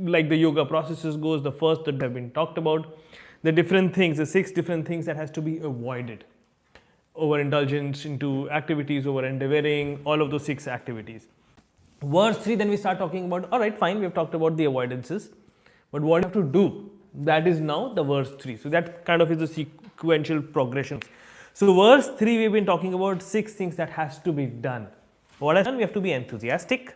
like the yoga processes goes, the first that have been talked about, the different things, the 6 different things that has to be avoided. Overindulgence into activities, over endeavoring, all of those 6 activities. Verse 3, then we start talking about, all right, fine, we have talked about the avoidances, but what you have to do, that is now the verse 3. So that kind of is the sequential progression. So verse 3, we've been talking about 6 things that has to be done. What has done? We have to be enthusiastic.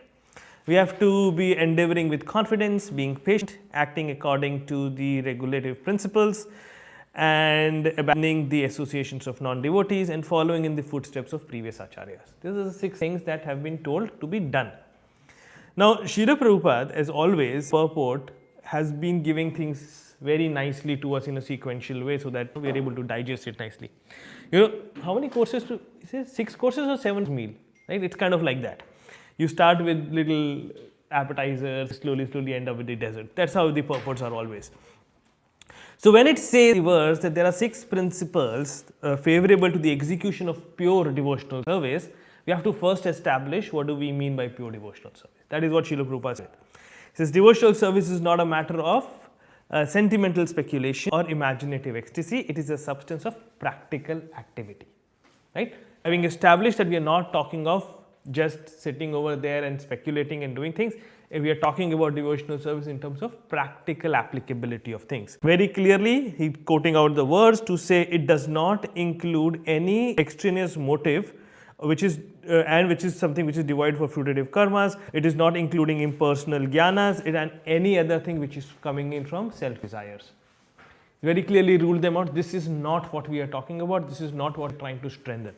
We have to be endeavoring with confidence, being patient, acting according to the regulative principles, and abandoning the associations of non-devotees and following in the footsteps of previous acharyas. These are the 6 things that have been told to be done. Now, Srila Prabhupada, as always, purport has been giving things very nicely to us in a sequential way so that we are able to digest it nicely. You know, how many courses to, is it 6 courses or 7 meal? Right? It's kind of like that. You start with little appetizers, slowly end up with the dessert. That's how the purports are always. So when it says in the verse that there are 6 principles favorable to the execution of pure devotional service, we have to first establish what do we mean by pure devotional service. That is what Srila Prabhupada said. He says devotional service is not a matter of sentimental speculation or imaginative ecstasy. It is a substance of practical activity. Right? Having established that we are not talking of just sitting over there and speculating and doing things, we are talking about devotional service in terms of practical applicability of things. Very clearly, he quoting out the words to say it does not include any extraneous motive which is something which is devoid for fruitative karmas. It is not including impersonal jnanas and any other thing which is coming in from self desires. Very clearly ruled them out. This is not what we are talking about. This is not what we are trying to strengthen.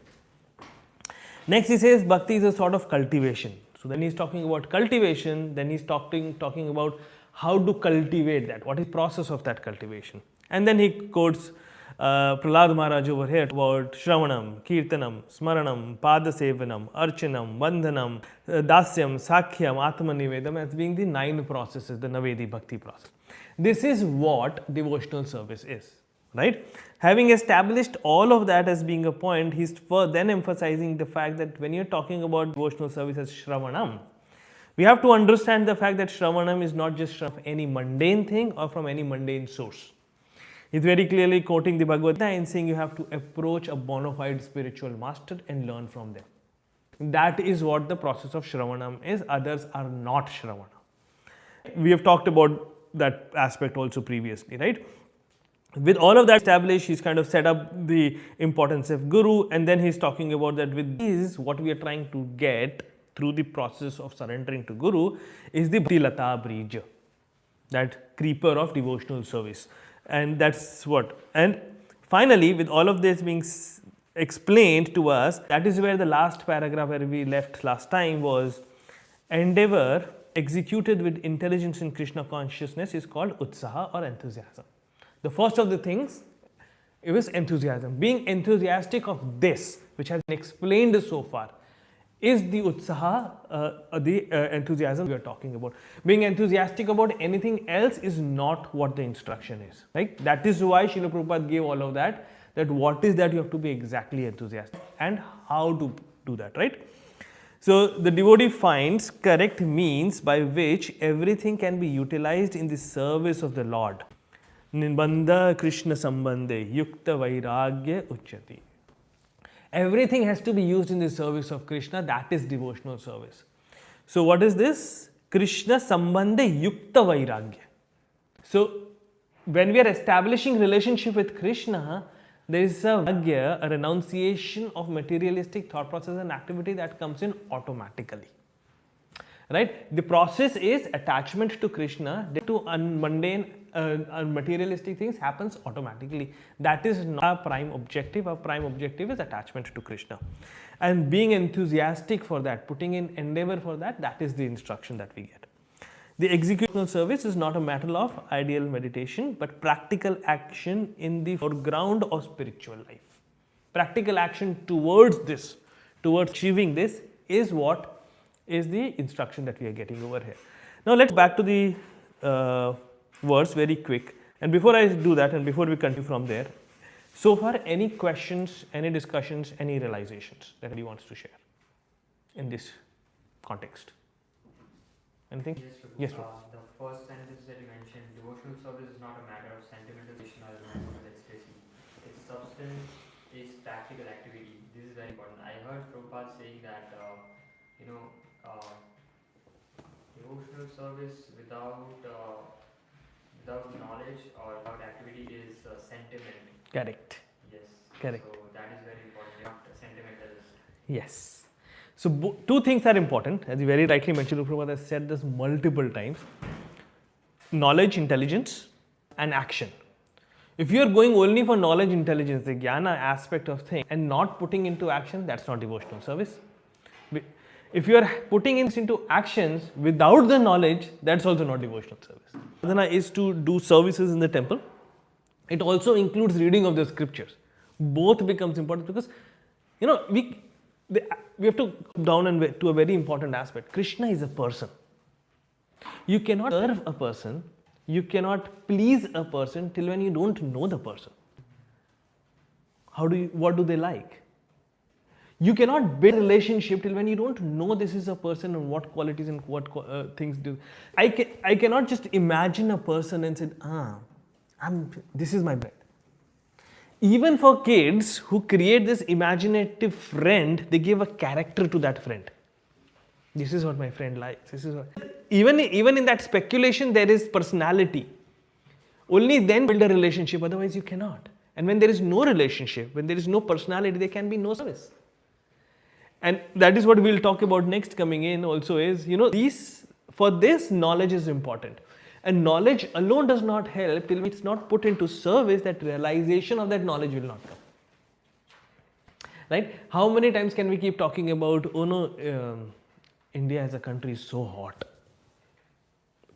Next he says bhakti is a sort of cultivation. So then he is talking about cultivation, then he is talking about how to cultivate that, what is the process of that cultivation. And then he quotes Prahlad Maharaj over here about Shravanam, Kirtanam, Smaranam, Padasevanam, Archanam, Bandhanam, Dasyam, Sakhyam, Atmanivedam as being the 9 processes, the Navedi Bhakti process. This is what devotional service is. Right? Having established all of that as being a point, he's then emphasizing the fact that when you're talking about devotional service as Shravanam, we have to understand the fact that Shravanam is not just from any mundane thing or from any mundane source. He's very clearly quoting the Bhagavad Gita and saying you have to approach a bona fide spiritual master and learn from them. That is what the process of Shravanam is. Others are not Shravanam. We have talked about that aspect also previously, right? With all of that established, he's kind of set up the importance of Guru, and then he's talking about that with this, what we are trying to get through the process of surrendering to Guru is the Bhakti Lata Brija, that creeper of devotional service. And that's what. And finally, with all of this being explained to us, that is where the last paragraph where we left last time was endeavor executed with intelligence in Krishna consciousness is called Utsaha or enthusiasm. The first of the things, it was enthusiasm. Being enthusiastic of this, which has been explained so far, is the utsaha, the enthusiasm we are talking about. Being enthusiastic about anything else is not what the instruction is. Right? That is why Srila Prabhupada gave all of that what is that you have to be exactly enthusiastic and how to do that. Right? So, the devotee finds correct means by which everything can be utilized in the service of the Lord. Nirbandha Krishna Sambandhe Yukta Vairagya Uchyati. Everything has to be used in the service of Krishna, that is devotional service. So what is this? Krishna Sambandhe Yukta Vairagya. So when we are establishing relationship with Krishna, there is a vairagya, a renunciation of materialistic thought process and activity that comes in automatically. Right? The process is attachment to Krishna, to mundane materialistic things happens automatically. That is not our prime objective. Our prime objective is attachment to Krishna. And being enthusiastic for that, putting in endeavor for that, that is the instruction that we get. The executional service is not a matter of ideal meditation, but practical action in the foreground of spiritual life. Practical action towards this, towards achieving this is what is the instruction that we are getting over here. Now let's go back to the verse very quick, and before I do that and before we continue from there, so far any questions, any discussions, any realizations that anybody wants to share in this context? Anything? Yes, the first sentence that you mentioned, devotional service is not a matter of sentimentalization or romantic ecstasy. Its substance is practical activity. This is very important. I heard Prabhupada saying that, you know, uh, devotional service without knowledge or without activity is sentiment. Correct. Yes. Correct. So that is very important. You're not a sentimentalist. Yes. So two things are important, as you very rightly mentioned. Prabhupada has said this multiple times: knowledge, intelligence, and action. If you are going only for knowledge, intelligence, the jnana aspect of things, and not putting into action, that's not devotional service. If you are putting into actions without the knowledge, that's also not devotional service. Sadhana is to do services in the temple. It also includes reading of the scriptures. Both becomes important because, we have to come down and to a very important aspect. Krishna is a person. You cannot serve a person, you cannot please a person till when you don't know the person. What do they like? You cannot build a relationship till when you don't know this is a person and what qualities and what things do. I cannot just imagine a person and say, this is my friend. Even for kids who create this imaginative friend, they give a character to that friend. This is what my friend likes. This is what. Even in that speculation, there is personality. Only then build a relationship, otherwise you cannot. And when there is no relationship, when there is no personality, there can be no service. And that is what we'll talk about next coming in also is, for this knowledge is important. And knowledge alone does not help till it's not put into service, that realization of that knowledge will not come. Right? How many times can we keep talking about, India as a country is so hot.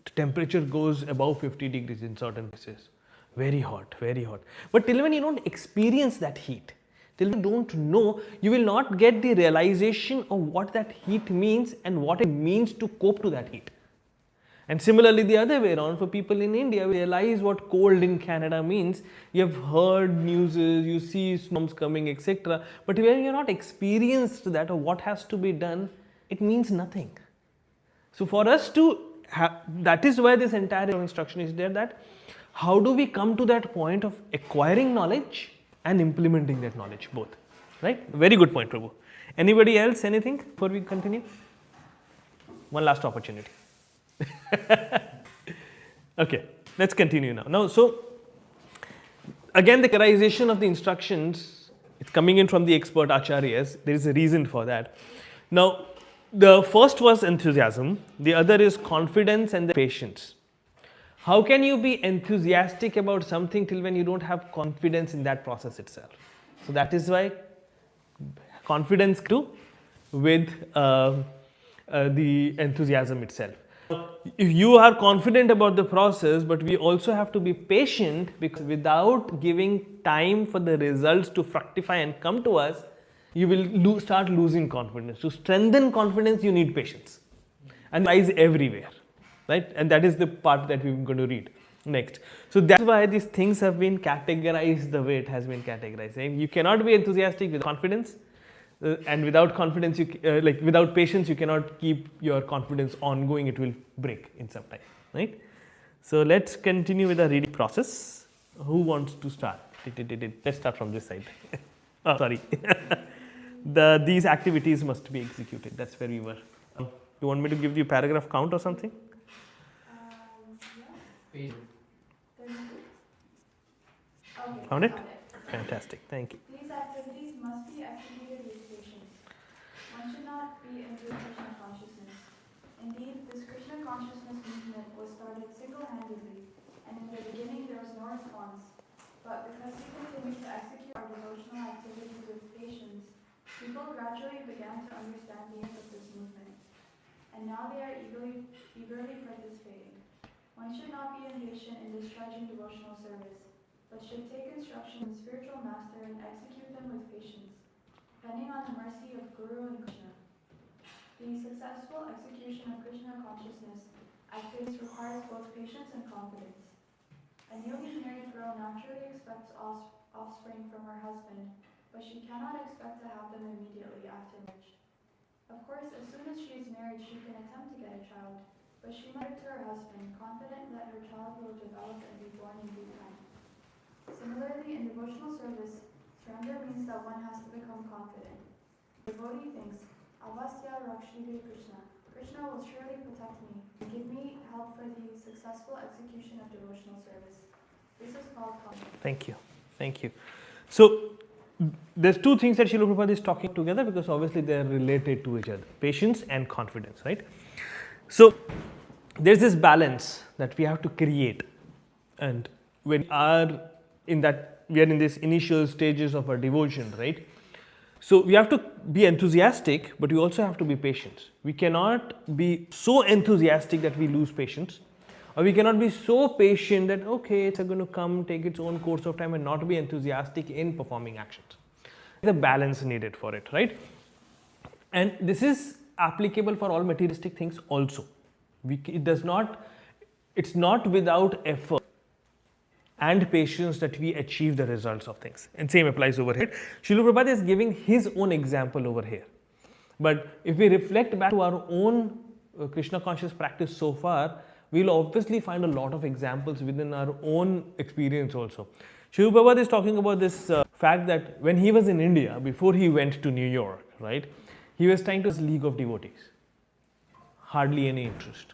The temperature goes above 50 degrees in certain places. Very hot, very hot. But till when you don't experience that heat, till you don't know, you will not get the realization of what that heat means and what it means to cope to that heat. And similarly, the other way around, for people in India, we realize what cold in Canada means. You have heard news, you see storms coming, etc. But when you're not experienced that or what has to be done, it means nothing. So for us to have, that is why this entire instruction is there, that how do we come to that point of acquiring knowledge and implementing that knowledge, both. Right? Very good point, Prabhu. Anybody else, anything before we continue? One last opportunity. Okay, let's continue now. So again, the characterization of the instructions, it's coming in from the expert acharyas. There is a reason for that. Now, the first was enthusiasm, the other is confidence and the patience. How can you be enthusiastic about something till when you don't have confidence in that process itself? So that is why confidence too with the enthusiasm itself. If you are confident about the process, but we also have to be patient, because without giving time for the results to fructify and come to us, you will start losing confidence. To strengthen confidence, you need patience. And it lies everywhere, right? And that is the part that we're going to read next. So that's why these things have been categorized the way it has been categorized. You cannot be enthusiastic with confidence. And without confidence, without patience, you cannot keep your confidence ongoing. It will break in some time, right? So let's continue with the reading process. Who wants to start? Let's start from this side. Oh, sorry. These activities must be executed. That's where we were. You want me to give you paragraph count or something? Yes. Okay, Found it? got Fantastic. Thank you. These activities must be executed with patience. One should not be into Krishna consciousness. Indeed, this Krishna consciousness movement was started single-handedly, and in the beginning there was no response. But because we continued to execute our devotional activities with patience, people gradually began to understand the end of this movement. And now they are eagerly participating. One should not be impatient in discharging devotional service, but should take instruction from spiritual master and execute them with patience, depending on the mercy of Guru and Krishna. The successful execution of Krishna consciousness activities requires both patience and confidence. A newly married girl naturally expects offspring from her husband, but she cannot expect to have them immediately after marriage. Of course, as soon as she is married, she can attempt to get a child, but she must give to her husband, confident that her child will develop and be born in due time. Similarly, in devotional service, surrender means that one has to become confident. The devotee thinks, Avasya Rakshide Krishna. Krishna will surely protect me and give me help for the successful execution of devotional service. This is called confidence. Thank you. Thank you. So, there's two things that Srila Prabhupada is talking together because obviously they are related to each other, patience and confidence, right? So, there's this balance that we have to create, and when we are in that, we are in these initial stages of our devotion, right? So, we have to be enthusiastic, but we also have to be patient. We cannot be so enthusiastic that we lose patience, or we cannot be so patient that, okay, it's going to come, take its own course of time and not be enthusiastic in performing actions. There's a balance needed for it, right? And this is applicable for all materialistic things also. It's not without effort and patience that we achieve the results of things. And same applies over here. Srila Prabhupada is giving his own example over here. But if we reflect back to our own Krishna conscious practice so far, we'll obviously find a lot of examples within our own experience also. Srila Prabhupada is talking about this fact that when he was in India, before he went to New York, right, he was trying to league of devotees. Hardly any interest.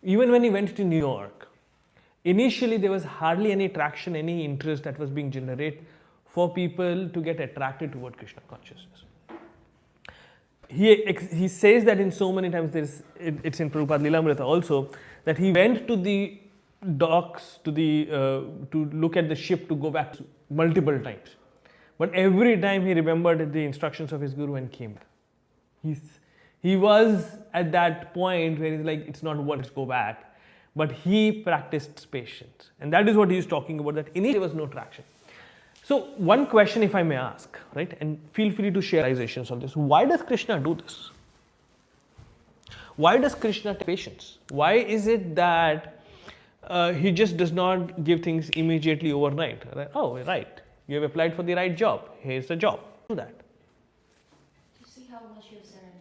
Even when he went to New York, initially there was hardly any traction, any interest that was being generated for people to get attracted toward Krishna consciousness. He says that in so many times, it's in Prabhupada Lilamrita also, that he went to the docks to look at the ship to go back multiple times. But every time he remembered the instructions of his guru and came. He was at that point where he's like, it's not worth, let's go back. But he practiced patience. And that is what he is talking about, that initially there was no traction. So one question, if I may ask, right, and feel free to share realizations on this. Why does Krishna do this? Why does Krishna take patience? Why is it that he just does not give things immediately overnight? Oh, right, you have applied for the right job. Here's the job. Do that. To see how much you have surrendered.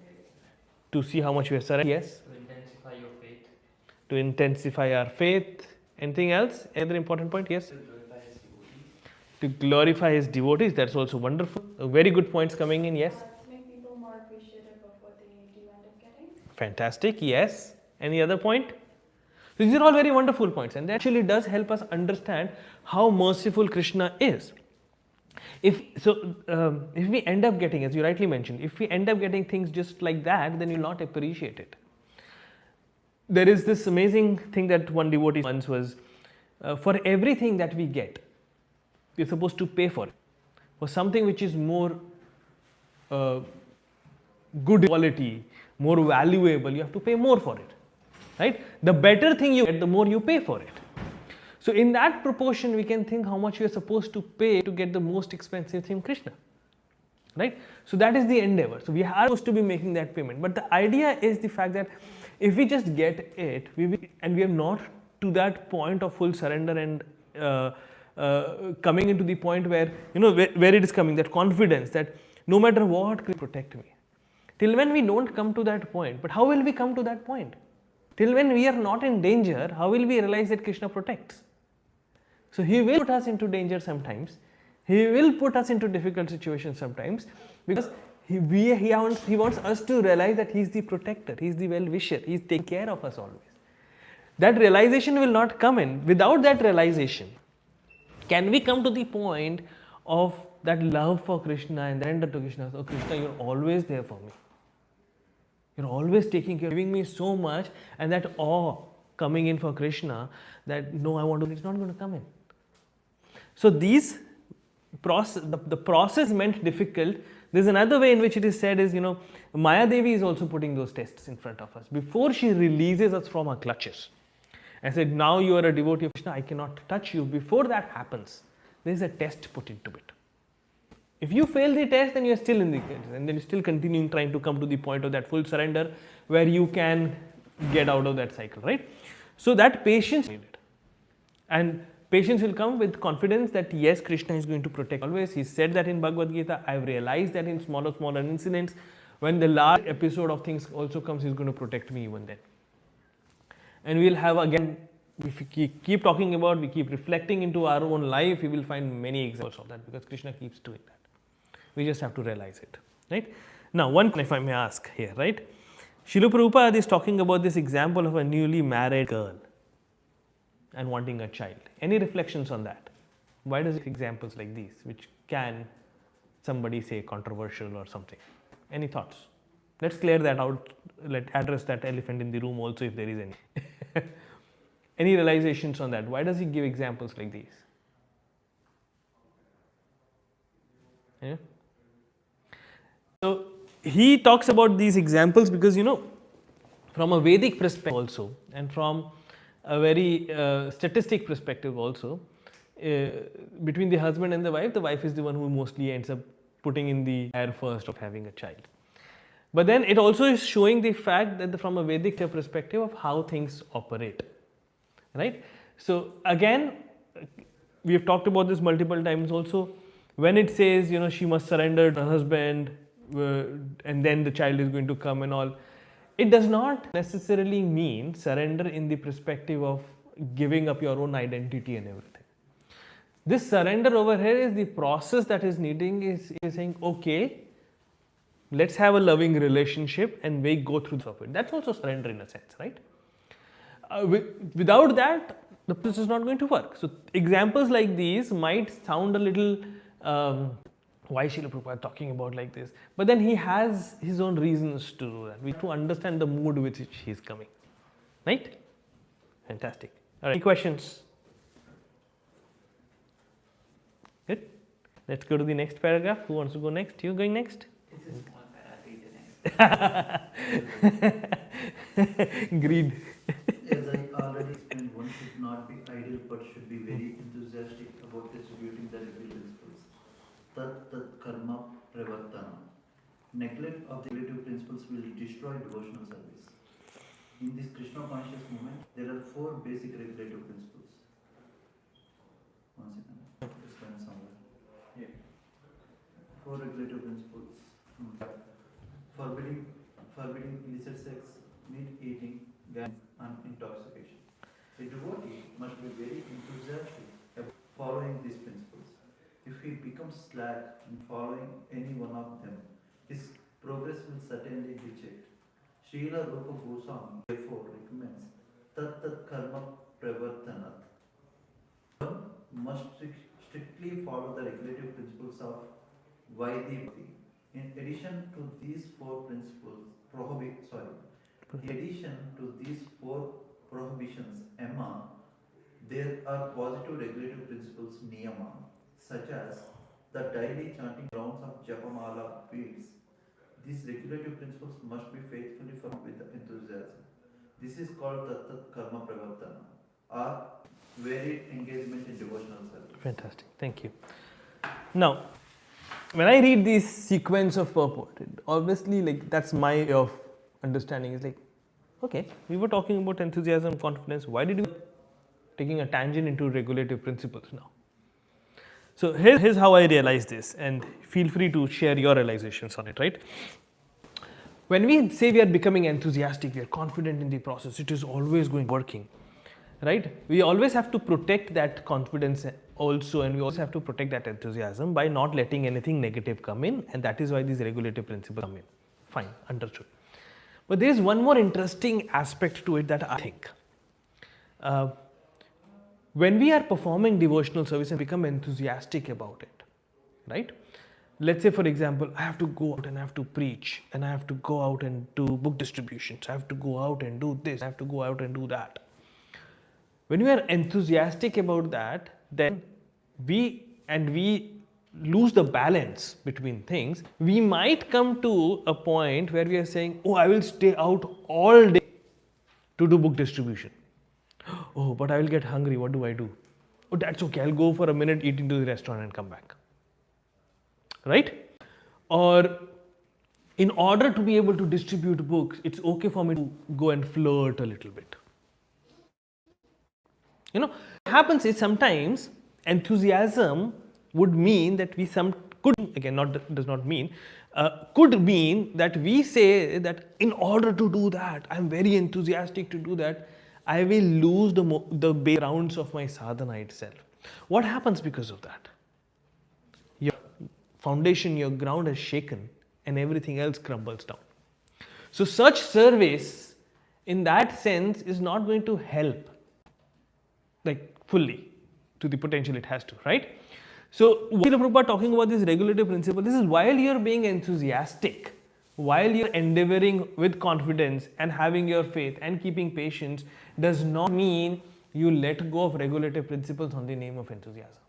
To see how much we have surrendered. Yes. To intensify your faith. To intensify our faith. Anything else? Any other important point? Yes. To glorify his devotees. That's also wonderful. Very good points coming in. Yes. To make people more appreciative of what they do end up getting. Fantastic. Yes. Any other point? These are all very wonderful points, and that actually does help us understand how merciful Krishna is. If we end up getting, as you rightly mentioned, if we end up getting things just like that, then you'll not appreciate it. There is this amazing thing that one devotee once was, for everything that we get, we're supposed to pay for it. For something which is more good quality, more valuable, you have to pay more for it. Right? The better thing you get, the more you pay for it. So in that proportion, we can think how much we are supposed to pay to get the most expensive thing, Krishna. Right? So that is the endeavor. So we are supposed to be making that payment. But the idea is the fact that if we just get it, and we are not to that point of full surrender and coming into the point where, where it is coming, that confidence that no matter what, Krishna will protect me. Till when we don't come to that point, but how will we come to that point? Till when we are not in danger, how will we realize that Krishna protects? So he will put us into danger sometimes. He will put us into difficult situations sometimes, because he wants us to realize that he is the protector, he is the well-wisher, he is taking care of us always. That realization will not come in. Without that realization, can we come to the point of that love for Krishna and surrender to Krishna? Oh Krishna, you are always there for me. You're always taking care, giving me so much, and that awe coming in for Krishna, that no, I want to, it's not going to come in. So the process meant difficult. There's another way in which it is said is, Maya Devi is also putting those tests in front of us. Before she releases us from her clutches and said, now you are a devotee of Krishna, I cannot touch you. Before that happens, there is a test put into it. If you fail the test, then you are still in the case, and then you're still continuing trying to come to the point of that full surrender where you can get out of that cycle, right? So that patience is needed. And patience will come with confidence that yes, Krishna is going to protect always. He said that in Bhagavad Gita. I've realized that in smaller incidents, when the large episode of things also comes, he's going to protect me even then. And we'll have again if we keep talking about, we keep reflecting into our own life, we will find many examples of that, because Krishna keeps doing that. We just have to realize it, right? Now, one, if I may ask here, right? Srila Prabhupada is talking about this example of a newly married girl and wanting a child. Any reflections on that? Why does it examples like these, which can somebody say controversial or something? Any thoughts? Let's clear that out. Let's address that elephant in the room also, if there is any. Any realizations on that? Why does he give examples like these? Yeah. So he talks about these examples because, from a Vedic perspective also, and from a very statistic perspective also, between the husband and the wife is the one who mostly ends up putting in the air first of having a child. But then it also is showing the fact that from a Vedic perspective of how things operate, right? So again, we have talked about this multiple times also. When it says, she must surrender to her husband and then the child is going to come and all, it does not necessarily mean surrender in the perspective of giving up your own identity and everything. This surrender over here is the process that is needing, is saying, okay, let's have a loving relationship and we go through it. That's also surrender in a sense, right? Without that, the process is not going to work. So examples like these might sound a little, why Srila Prabhupada talking about like this? But then he has his own reasons to do that. We have to understand the mood with which he is coming, right? Fantastic. All right, any questions? Good. Let's go to the next paragraph. Who wants to go next? You going next? It's a small paragraph, read the next. Greed. As I already explained, one should not be idle but should be very enthusiastic about distributing the regular principles. Tat karma pravartana. Neglect of the relative principles will destroy devotional service. In this Krishna conscious movement, there are 4 basic regulative principles. One second. Just find somewhere. Yeah. 4 regulative principles. Forbidding illicit sex, meat eating, gambling, and intoxication. A devotee must be very enthusiastic about following these principles. If he becomes slack in following any one of them, his progress will certainly be checked. Srila Rupa Goswami therefore recommends tat karma pravartanat. One must strictly follow the regulative principles of Vaidhi. In addition to these 4 principles, prohibitions, Emma, there are positive regulative principles, Niyama, such as the daily chanting rounds of Japamala beads. These regulative principles must be faithfully followed with enthusiasm. This is called Tat Karma Pravartana, or varied engagement in devotional service. Fantastic. Thank you. Now, when I read this sequence of purport, obviously, that's my way of understanding. Is okay, we were talking about enthusiasm, confidence. Why did we taking a tangent into regulative principles now? So here's how I realize this, and feel free to share your realizations on it, right? When we say we are becoming enthusiastic, we are confident in the process, it is always working, right? We always have to protect that confidence also, and we also have to protect that enthusiasm by not letting anything negative come in, and that is why these regulative principles come in. Fine, understood. But there is one more interesting aspect to it that I think. When we are performing devotional service and become enthusiastic about it, right? Let's say, for example, I have to go out and I have to preach, and I have to go out and do book distributions, I have to go out and do this, I have to go out and do that. When we are enthusiastic about that, then we lose the balance between things. We might come to a point where we are saying, oh, I will stay out all day to do book distribution. Oh, but I will get hungry. What do I do? Oh, that's okay. I'll go for a minute, eat into the restaurant and come back. Right? Or in order to be able to distribute books, it's okay for me to go and flirt a little bit. What happens is sometimes enthusiasm would mean that could mean that we say that in order to do that, I'm very enthusiastic to do that, I will lose the backgrounds of my sadhana itself. What happens because of that? Your foundation, your ground has shaken and everything else crumbles down. So such service in that sense is not going to help like fully to the potential it has to, right? So Srila Prabhupada talking about this regulative principle, this is while you're being enthusiastic, while you're endeavoring with confidence and having your faith and keeping patience, does not mean you let go of regulative principles on the name of enthusiasm.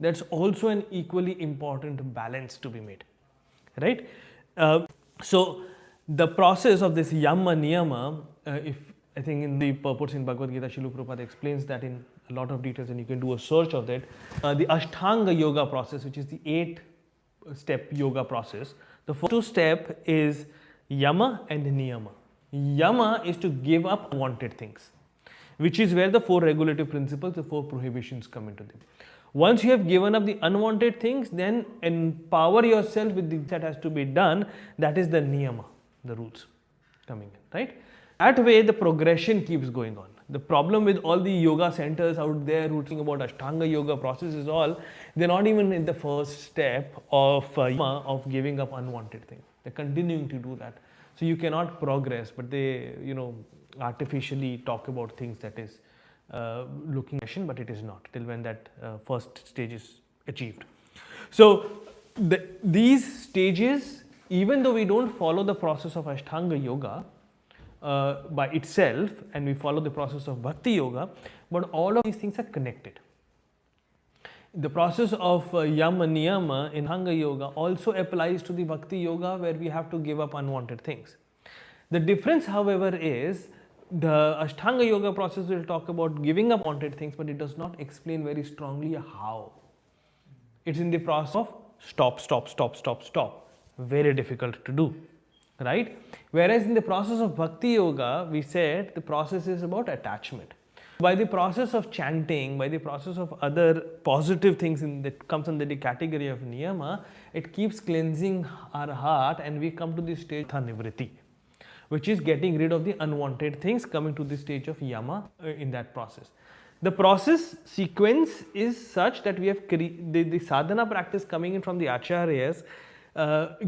That's also an equally important balance to be made, right? So the process of this yama niyama, if I think in the purports in Bhagavad Gita, Srila Prabhupada explains that in a lot of details, and you can do a search of that. The Ashtanga yoga process, which is the 8-step yoga process, the first 2 steps is yama and niyama. Yama is to give up unwanted things, which is where the 4 regulative principles, the 4 prohibitions come into them. Once you have given up the unwanted things, then empower yourself with the that has to be done. That is the niyama, the rules coming in, right? That way the progression keeps going on. The problem with all the yoga centers out there who think about Ashtanga yoga process is all, they're not even in the first step of yama, of giving up unwanted things. They're continuing to do that. So you cannot progress, but they, artificially talk about things that is looking action, but it is not till when that first stage is achieved. So these stages, even though we don't follow the process of Ashtanga yoga by itself, and we follow the process of Bhakti yoga, but all of these things are connected. The process of yama niyama in Ashtanga yoga also applies to the Bhakti yoga, where we have to give up unwanted things. The difference, however, is the Ashtanga yoga process will talk about giving up wanted things, but it does not explain very strongly how. It's in the process of stop, stop, stop, stop, stop. Very difficult to do, right? Whereas in the process of Bhakti yoga, we said the process is about attachment. By the process of chanting, by the process of other positive things that comes under the category of niyama, it keeps cleansing our heart, and we come to the stage of nivriti, which is getting rid of the unwanted things, coming to the stage of yama in that process. The process sequence is such that we have the sadhana practice coming in from the acharyas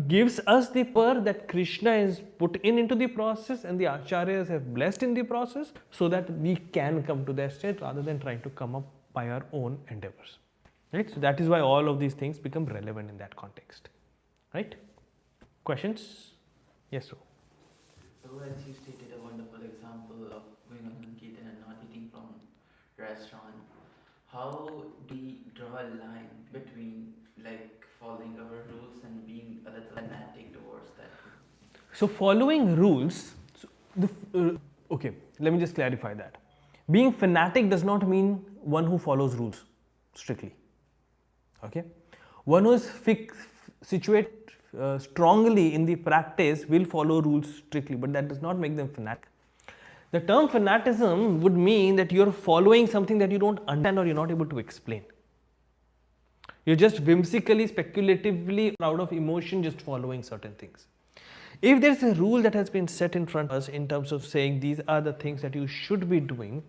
gives us the power that Krishna is put into the process, and the acharyas have blessed in the process, so that we can come to that state rather than trying to come up by our own endeavors. Right? So that is why all of these things become relevant in that context. Right? Questions? Yes, sir. So as you stated a wonderful example of going on Sankirtan and not eating from restaurant, how do we draw a line between like following our rules and being a little fanatic towards that? So following rules, okay, let me just clarify that. Being fanatic does not mean one who follows rules strictly. Okay, one who is situated strongly in the practice will follow rules strictly, but that does not make them fanatic. The term fanaticism would mean that you're following something that you don't understand or you're not able to explain. You're just whimsically, speculatively, out of emotion, just following certain things. If there's a rule that has been set in front of us in terms of saying these are the things that you should be doing,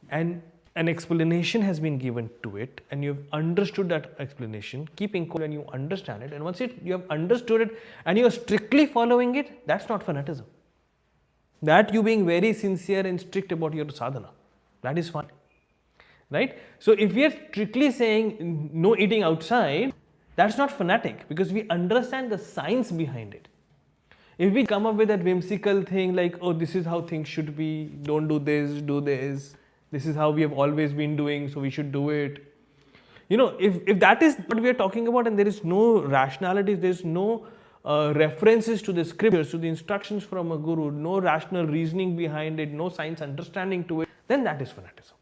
and an explanation has been given to it, and you've understood that explanation, keeping cool when you understand it, and once you have understood it and you are strictly following it, that's not fanaticism. That you being very sincere and strict about your sadhana, that is fine. Right? So if we are strictly saying no eating outside, that's not fanatic, because we understand the science behind it. If we come up with that whimsical thing like, oh, this is how things should be, don't do this, this is how we have always been doing, so we should do it. If that is what we are talking about, and there is no rationality, there is no references to the scriptures, to the instructions from a guru, no rational reasoning behind it, no science understanding to it, then that is fanaticism.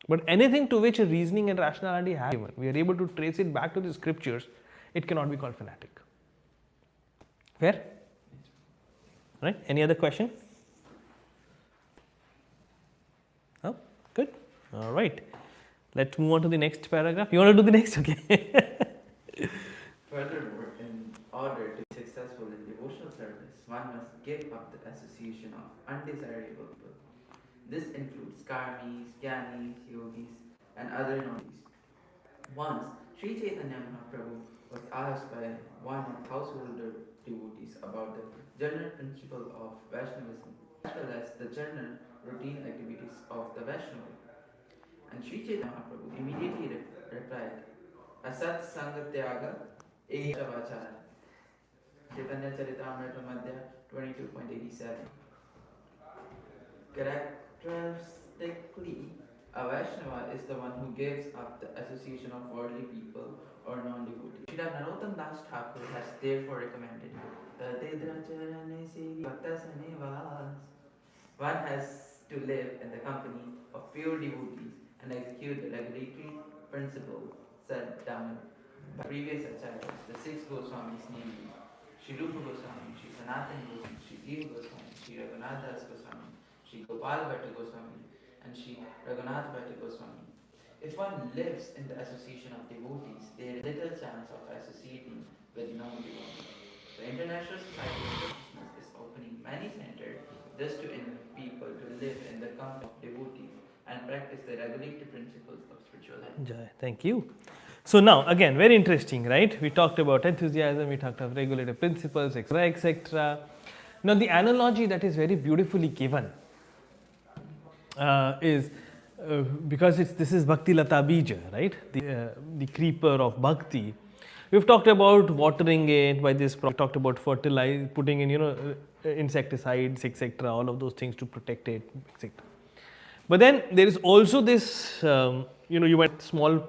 But anything to which a reasoning and rationality have given, we are able to trace it back to the scriptures, it cannot be called fanatic. Fair? Right? Any other question? Oh, good. All right. Let's move on to the next paragraph. You want to do the next? Okay. Furthermore, in order to be successful in devotional service, one must give up the association of undesirable people This includes karmis, gyanis, yogis, and other non-yogis. Once, Sri Chaitanya Mahaprabhu was asked by one of householder devotees about the general principle of Vaishnavism as well as the general routine activities of the Vaishnava. And Sri Chaitanya Mahaprabhu immediately replied, Asat Sangatyaga Echavachara. Chaitanya Charitamrita Madhya 22.87. Characteristically, a Vaishnava is the one who gives up the association of worldly people or non-devotees. Srila Narottam Das Thakur has therefore recommended one has to live in the company of pure devotees and execute the regulatory principles set down by previous acharyas, the six Goswamis, namely Sri Rupa Goswami, Sri Sanatana Goswami, Sri Jiva Goswami, Sri Raghunath Das Goswami, Sri Gopal Bhatta Goswami, and Sri Raghunath Bhatta Goswami. If one lives in the association of devotees, there is little chance of associating with non-devotees. The International Society of Consciousness is opening many centers just to invite people to live in the company of devotees and practice the regulatory principles of spiritual life. Jai, thank you. So now again, very interesting, right? We talked about enthusiasm, we talked about regulative principles, etc., etc. Now the analogy that is very beautifully given is because this is Bhakti Lata Bija, right? The creeper of Bhakti. We've talked about watering it by this. We talked about fertilize, putting in insecticides, etc. All of those things to protect it, etc. But then there is also this, you might small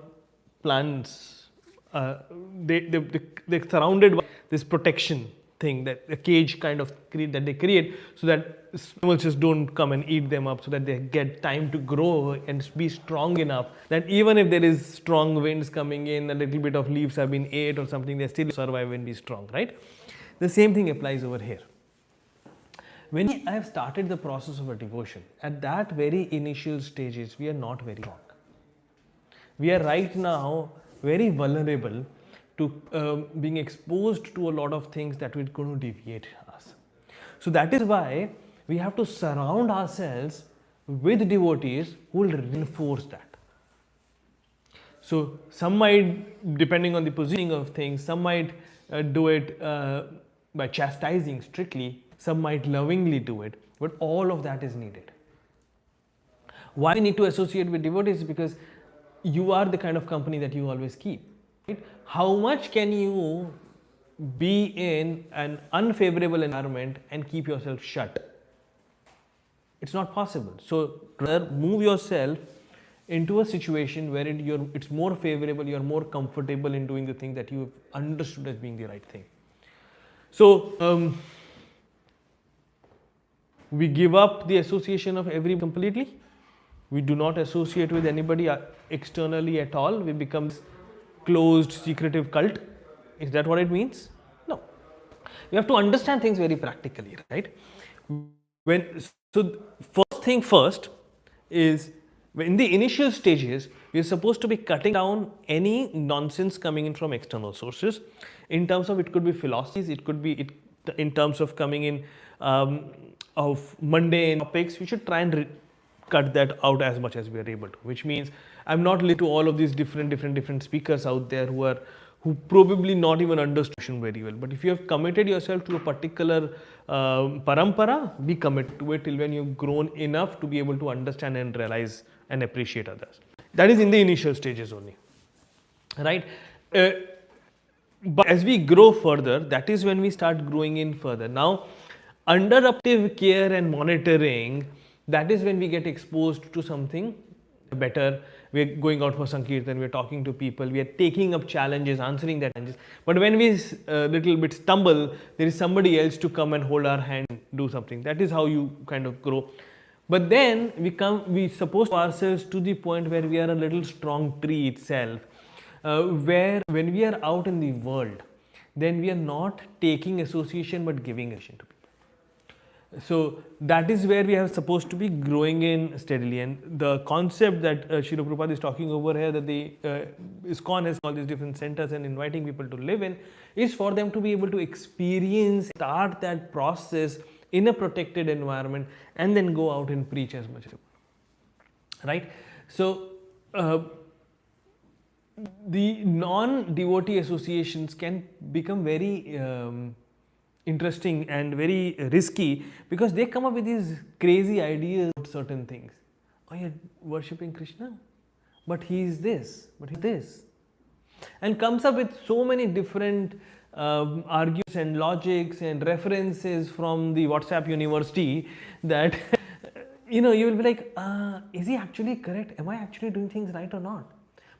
plants. They're surrounded by this protection thing, that the cage kind of that they create, so that animals just don't come and eat them up, so that they get time to grow and be strong enough that even if there is strong winds coming in, a little bit of leaves have been ate or something, they still survive and be strong, right? The same thing applies over here. When I have started the process of a devotion, at that very initial stages, we are not very strong. We are right now very vulnerable to being exposed to a lot of things that will going to deviate us. So that is why we have to surround ourselves with devotees who will reinforce that. So some might, depending on the positioning of things, some might do it by chastising strictly, some might lovingly do it, but all of that is needed. Why we need to associate with devotees? Because you are the kind of company that you always keep. Right? How much can you be in an unfavorable environment and keep yourself shut? It's not possible. So rather move yourself into a situation where it's more favorable, you're more comfortable in doing the thing that you understood as being the right thing. So we give up the association of every completely. We do not associate with anybody externally at all. We become closed, secretive cult. Is that what it means? No. We have to understand things very practically, right? So first thing first is, in the initial stages, we are supposed to be cutting down any nonsense coming in from external sources. In terms of, it could be philosophies, it could be in terms of coming in of mundane topics. We should try and cut that out as much as we are able to, which means I'm not listening to all of these different speakers out there who probably not even understand very well. But if you have committed yourself to a particular parampara, be committed to it till when you've grown enough to be able to understand and realize and appreciate others. That is in the initial stages only, right? But as we grow further, that is when we start growing in further. Now, under active care and monitoring, that is when we get exposed to something better. We are going out for Sankirtan, we are talking to people, we are taking up challenges, answering that challenges. But when we little bit stumble, there is somebody else to come and hold our hand, do something. That is how you kind of grow. But then we suppose ourselves to the point where we are a little strong tree itself, where when we are out in the world, then we are not taking association but giving association to people. So that is where we are supposed to be growing in steadily. And the concept that Srila Prabhupada is talking over here, that the ISKCON has all these different centers and inviting people to live in, is for them to be able to experience, start that process in a protected environment, and then go out and preach as much as possible. right? So the non-devotee associations can become very interesting and very risky, because they come up with these crazy ideas about certain things. Oh, you're worshipping Krishna, but he is this, but he's this, and comes up with so many different arguments and logics and references from the WhatsApp university that you will be like, is he actually correct? Am I actually doing things right or not?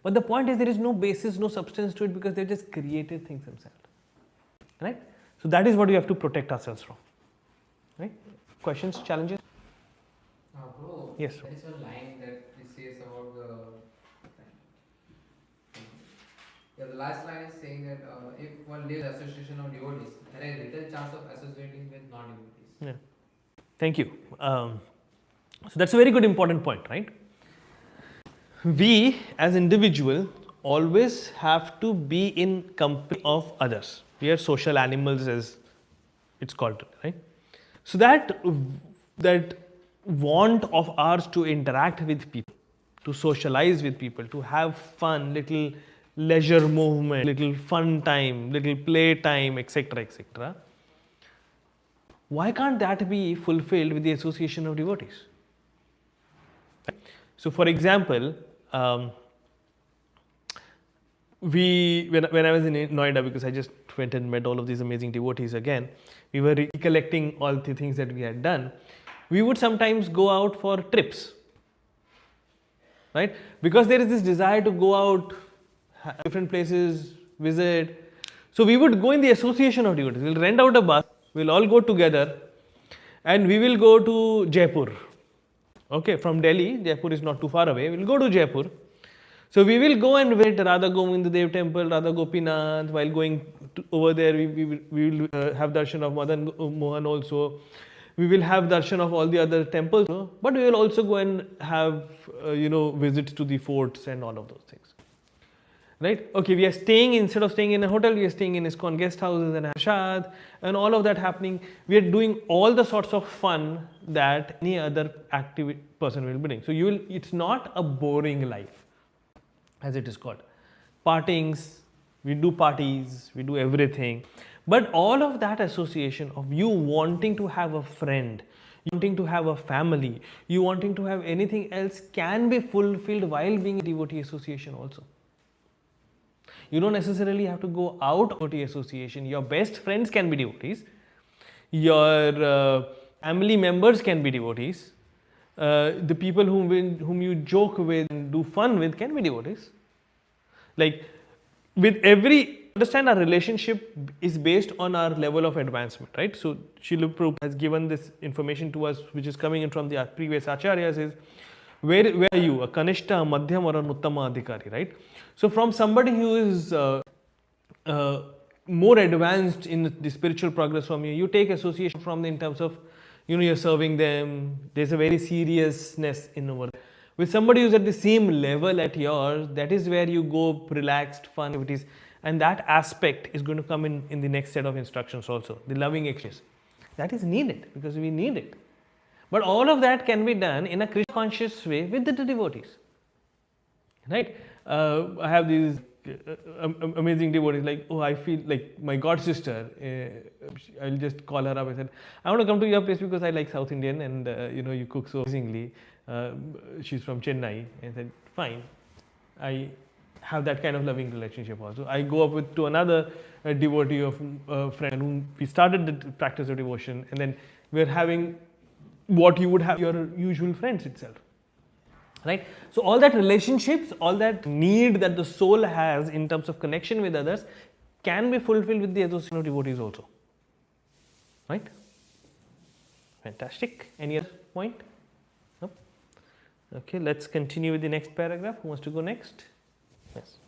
But the point is, there is no basis, no substance to it, because they just created things themselves, right? So that is what we have to protect ourselves from, right? Questions, challenges? Bro, Yes. there is a line that it says about the last line is saying that if one lives association of devotees, there is little chance of associating with non-devotees. Yeah. Thank you. So that's a very good important point, right? We as individual always have to be in company of others. We are social animals, as it's called, right? So that want of ours to interact with people, to socialize with people, to have fun, little leisure movement, little fun time, little play time, etc., etc. Why can't that be fulfilled with the association of devotees? So, for example, when I was in Noida, because I just went and met all of these amazing devotees again, we were recollecting all the things that we had done. We would sometimes go out for trips, right? Because there is this desire to go out, different places, visit. So we would go in the association of devotees. We'll rent out a bus, we'll all go together, and we will go to Jaipur. Okay, from Delhi, Jaipur is not too far away. We'll go to Jaipur. So we will go and visit Radha Govind Dev temple, Radha Gopinath. While going over there, we will have darshan of Madan Mohan also. We will have darshan of all the other temples, but we will also go and have visits to the forts and all of those things. Right? Okay, we are staying, instead of staying in a hotel, we are staying in ISKCON guest houses and prasad and all of that happening. We are doing all the sorts of fun that any other active person will be doing. So it's not a boring life, as it is called. Partings, we do parties, we do everything. But all of that association of you wanting to have a friend, you wanting to have a family, you wanting to have anything else can be fulfilled while being a devotee association also. You don't necessarily have to go out of devotee association. Your best friends can be devotees. Your family members can be devotees. The people whom you joke with and do fun with can be devotees. Like understand our relationship is based on our level of advancement, right? So Srila Prabhupada has given this information to us, which is coming in from the previous acharyas, is where are you, a kanishta, a madhyam, or an uttama adhikari, right? So from somebody who is more advanced in the spiritual progress from you, you take association from them in terms of, you're serving them, there's a very seriousness in over there. With somebody who's at the same level at yours, that is where you go relaxed, fun activities, and that aspect is going to come in the next set of instructions also, the loving exchange. That is needed, because we need it. But all of that can be done in a Krishna conscious way with the devotees, right? I have these amazing devotees, like, oh, I feel like my god sister, I'll just call her up and said, I want to come to your place because I like South Indian and you cook so amazingly. She's from Chennai, and I said, fine. I have that kind of loving relationship also. I go up to another devotee of friend whom we started the practice of devotion, and then we're having what you would have your usual friends itself. Right? So all that relationships, all that need that the soul has in terms of connection with others can be fulfilled with the association of devotees also. Right? Fantastic. Any other point? No? Okay, let's continue with the next paragraph. Who wants to go next? Yes.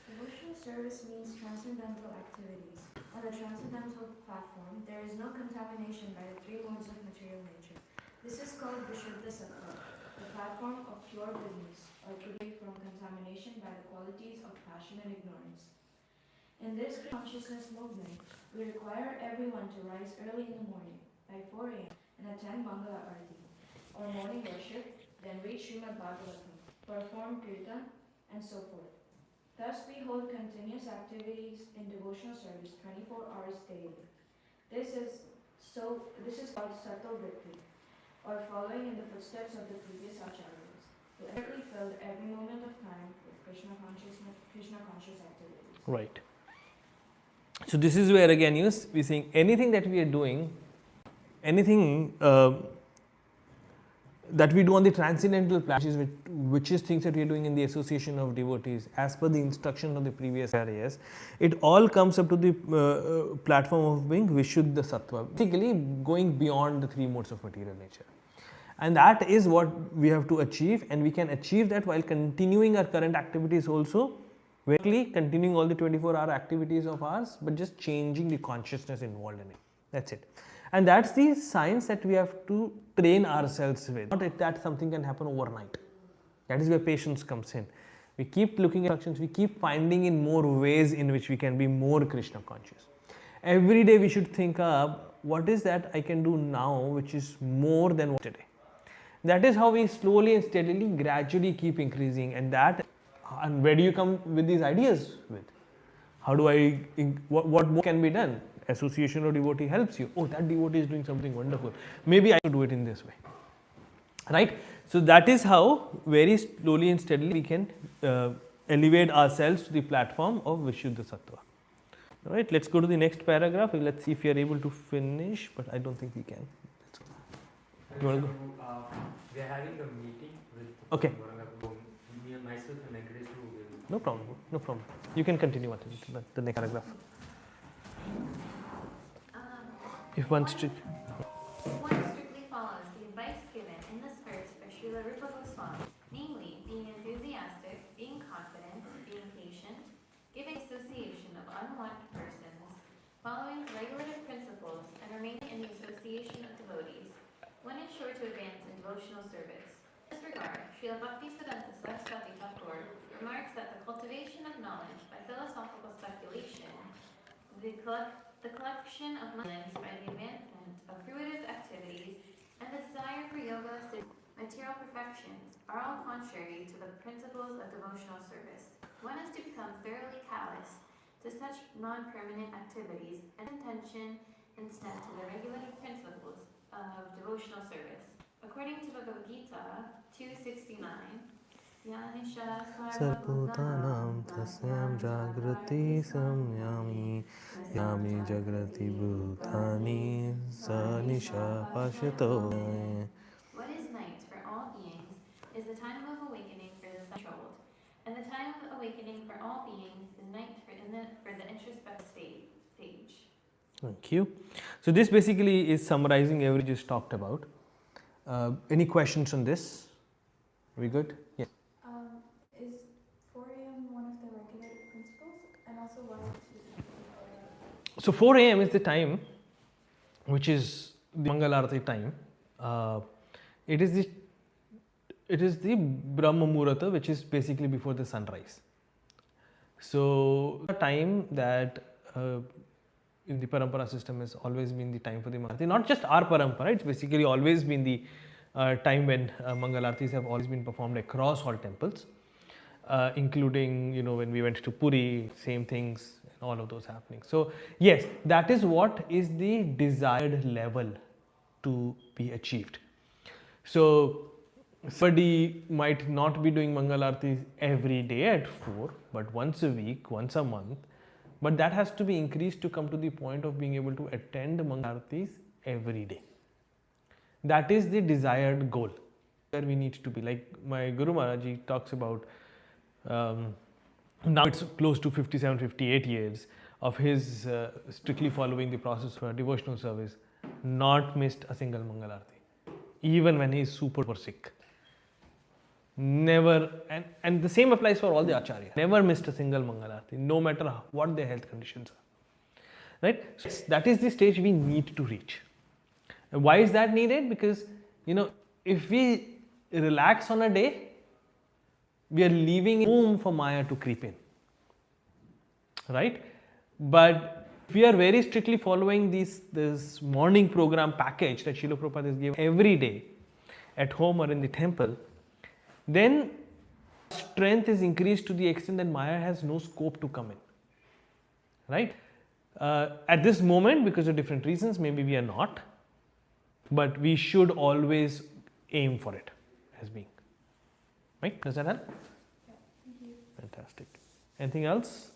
Devotional service means transcendental activities. On the transcendental platform, there is no contamination by the three modes of material nature. This is called Vishuddha Sattva, the platform of pure goodness, or free from contamination by the qualities of passion and ignorance. In this consciousness movement, we require everyone to rise early in the morning, by 4 a.m., and attend Mangala Arati, or morning worship, then read Srimad Bhagavatam, perform kirtan, and so forth. Thus we hold continuous activities in devotional service 24 hours daily. This is called Sato Vritti, or following in the footsteps of the previous acharyas, who evidently filled every moment of time with Krishna conscious activities. Right. So this is where again we're saying anything that we are doing, anything that we do on the transcendental plan, which is things that we are doing in the association of devotees, as per the instruction of the previous areas, it all comes up to the platform of being Vishuddha Sattva, basically going beyond the three modes of material nature. And that is what we have to achieve, and we can achieve that while continuing our current activities also, basically continuing all the 24-hour activities of ours, but just changing the consciousness involved in it. That's it. And that's the science that we have to train ourselves with. Not that something can happen overnight. That is where patience comes in. We keep looking at actions, we keep finding in more ways in which we can be more Krishna conscious. Every day we should think up, what is that I can do now which is more than yesterday? That is how we slowly and steadily, gradually keep increasing. And where do you come with these ideas with? How do what more can be done? Association of devotee helps you. Oh, that devotee is doing something wonderful. Maybe I should do it in this way. Right? So that is how very slowly and steadily we can elevate ourselves to the platform of Vishuddha Sattva. Alright, let's go to the next paragraph. Let's see if we are able to finish, but I don't think we can. You want to go? We are having a meeting with Okay. me and myself and Venkatesh will. No problem. No problem. You can continue on the next paragraph. If one strict. One strictly follows the advice given in this verse by Srila Rupa Goswami, namely being enthusiastic, being confident, being patient, giving association of unwanted persons, following regulative principles, and remaining in the association of devotees. One is sure to advance in devotional service. In this regard, Srila Bhaktisiddhanta Saraswati Thakur remarks that the cultivation of knowledge by philosophical speculation, the collection of knowledge by the advancement of fruitive activities, and the desire for yoga, material perfections are all contrary to the principles of devotional service. One is to become thoroughly callous to such non-permanent activities and attention instead to the regulative principles of devotional service. According to Bhagavad Gita 269, Sarputanam tasyam jagrati samyami yami jagrati bhutani sanisha pashato. what is night for all beings is the time of awakening for the controlled, and the time of awakening for all beings is night for the introspective stage. Thank you. So this basically is summarizing everything we just talked about. Any questions on this? Are we good? Yes. Is 4 a.m. one of the regulative principles? And also why is it specifically 4 a.m.? So 4 a.m. is the time which is the Mangalarati time. It is the Brahma Muhurta, which is basically before the sunrise. So the time that in the parampara system has always been the time for the Mangalarti. Not just our parampara, it's basically always been the time when Mangalartis have always been performed across all temples, including when we went to Puri, same things, all of those happening. So yes, that is what is the desired level to be achieved. So somebody might not be doing Mangalartis every day at 4, but once a week, once a month. But that has to be increased to come to the point of being able to attend Mangalartis every day. That is the desired goal where we need to be. Like my Guru Maharaj talks about, now it's close to 57, 58 years of his strictly following the process for devotional service, not missed a single Mangalarti, even when he is super sick. Never, and the same applies for all the Acharya. Never missed a single Mangalarti, no matter what their health conditions are. Right? So that is the stage we need to reach. And why is that needed? Because, if we relax on a day, we are leaving room for Maya to creep in. Right? But if we are very strictly following this morning program package that Srila Prabhupada has given every day, at home or in the temple, then strength is increased to the extent that Maya has no scope to come in. Right? At this moment, because of different reasons, maybe we are not, but we should always aim for it as being. Right? Does that help? Yeah, thank you. Fantastic. Anything else?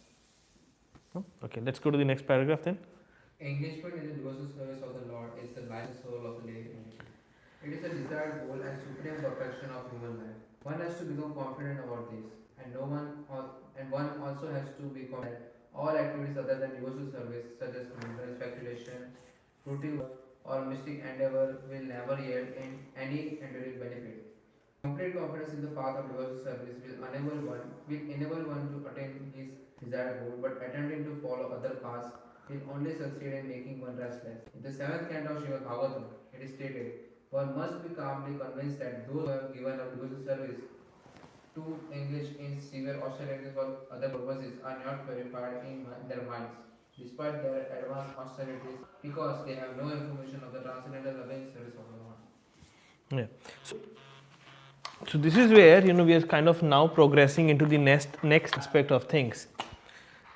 No? Okay, let's go to the next paragraph then. Engagement in the devotional service of the Lord is the life and soul of the living entity. It is a desired goal and supreme perfection of human life. One has to become confident about this, and one also has to be confident that all activities other than devotional service, such as mental speculation, fruitive work, or mystic endeavor, will never yield in any enduring benefit. Complete confidence in the path of devotional service will enable one to attain his desired goal, but attempting to follow other paths will only succeed in making one restless. In the seventh canto of Srimad Bhagavatam, it is stated, one must be calmly convinced that those who have given up devotional service to engage in severe austerities for other purposes are not purified in their minds, despite their advanced austerities, because they have no information of the transcendental loving service of the Lord. Yeah. So this is where we are kind of now progressing into the next aspect of things.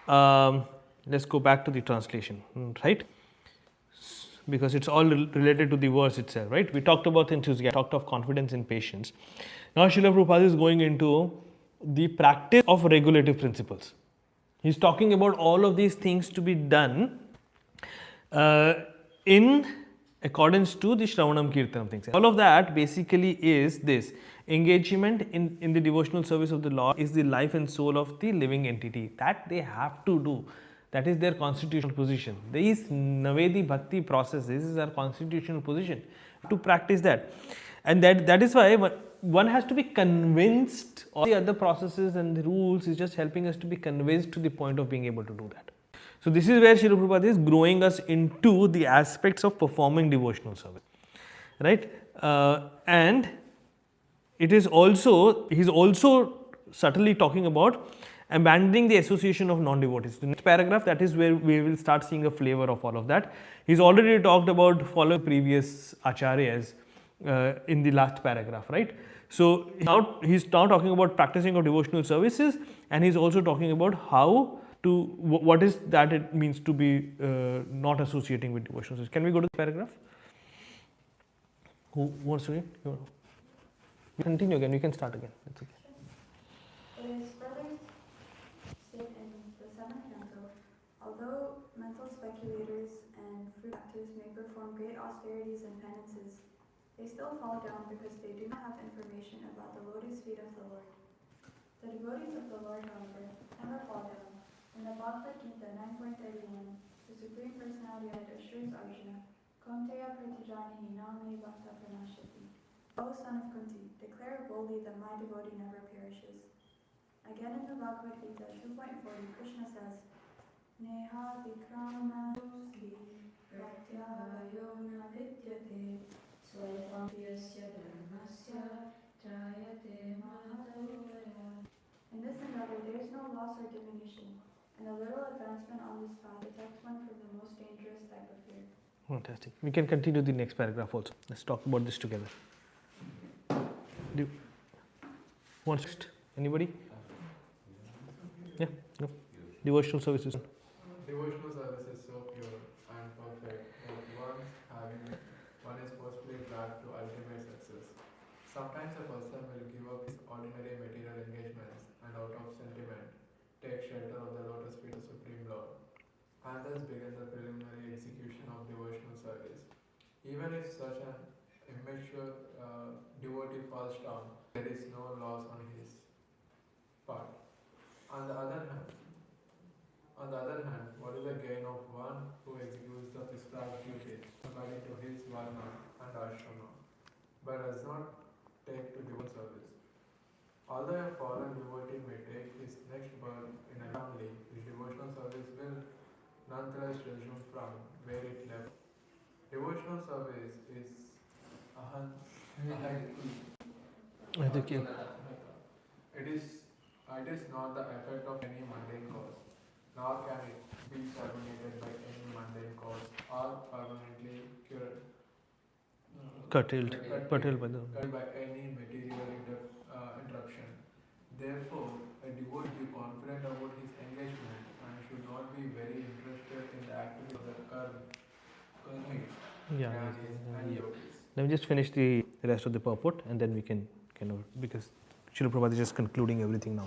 Let's go back to the translation, right? Because it's all related to the verse itself, right? We talked about enthusiasm, talked of confidence and patience. Now Srila Prabhupada is going into the practice of regulative principles. He's talking about all of these things to be done in accordance to the Shravanam Kirtanam things. All of that basically is this. Engagement in the devotional service of the Lord is the life and soul of the living entity. That they have to do. That is their constitutional position. These Navedi Bhakti processes is our constitutional position to practice that. And that is why one has to be convinced. All the other processes and the rules is just helping us to be convinced to the point of being able to do that. So this is where Srila Prabhupada is growing us into the aspects of performing devotional service. Right? And it is also, he's also subtly talking about abandoning the association of non-devotees. The next paragraph, that is where we will start seeing a flavor of all of that. He's already talked about following previous acharyas in the last paragraph, right? So now he's talking about practicing of devotional services, and he's also talking about how to, what is that it means to be not associating with devotional service. Can we go to the paragraph? Who wants to read? You continue again, you can start again. That's okay. It is further stated in the seventh canto, although mental speculators and fruit actors may perform great austerities and penances, they still fall down because they do not have information about the lotus feet of the Lord. The devotees of the Lord, however, never fall down. In the Bhagavad Gita 9.31, the Supreme Personality of God assures Arjuna, Konteya pratijani hiname bhakta pranashati. O son of Kunti, declare boldly that my devotee never perishes. Again in the Bhagavad Gita 2.40, Krishna says, Neha vikramayosti pratyaha yona vidyate swayamviyasya dharmasya trayate mahadovaya. In this endeavor, there is no loss or diminution, and a little advancement on this path protects one from the most dangerous type of fear. Fantastic. We can continue the next paragraph also. Let's talk about this together. What's next? Anybody? Yeah, no. Devotional services. Devotional service is so pure and perfect that one is possibly glad to ultimate success. Sometimes a person will give up his ordinary material engagements and out of sentiment take shelter of the lotus feet of the Supreme Lord, and thus begin the preliminary execution of devotional service. Even if such an immature devotee falls down, there is no loss on his part. On the other hand, what is the gain of one who executes the prescribed duties according to his varna and ashrama, but does not take to devotional service? Although a fallen devotee may take his next birth in a family, his devotional service will nonetheless resume from where it left. Devotional service is it is not the effect of any mundane cause, nor can it be terminated by any mundane cause or permanently curtailed by any material Therefore, a devotee should be confident about his engagement and should not be very interested in the activity of the karmis, Yeah. jnanis, and yogis. Let me just finish the rest of the purport and then we can kind of, because Srila Prabhupada is just concluding everything now.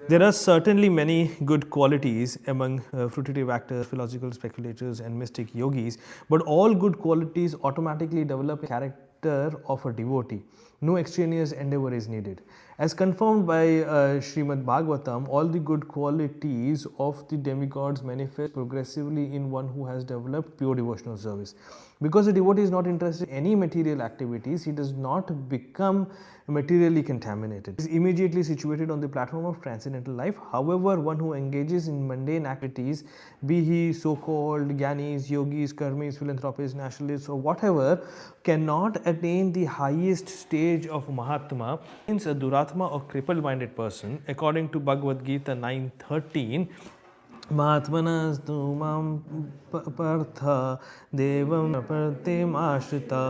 There are certainly many good qualities among fruitative actors, philosophical speculators, and mystic yogis, but all good qualities automatically develop a character of a devotee. No extraneous endeavor is needed. As confirmed by Srimad Bhagavatam, all the good qualities of the demigods manifest progressively in one who has developed pure devotional service. Because a devotee is not interested in any material activities, he does not become materially contaminated. He is immediately situated on the platform of transcendental life. However, one who engages in mundane activities, be he so-called jnanis, yogis, karmis, philanthropists, nationalists, or whatever, cannot attain the highest stage of Mahatma. Hence, a Duratma or crippled-minded person, according to Bhagavad Gita 9:13, महात्मनस्तु मां पार्थ देवं प्रत्यमाश्रिता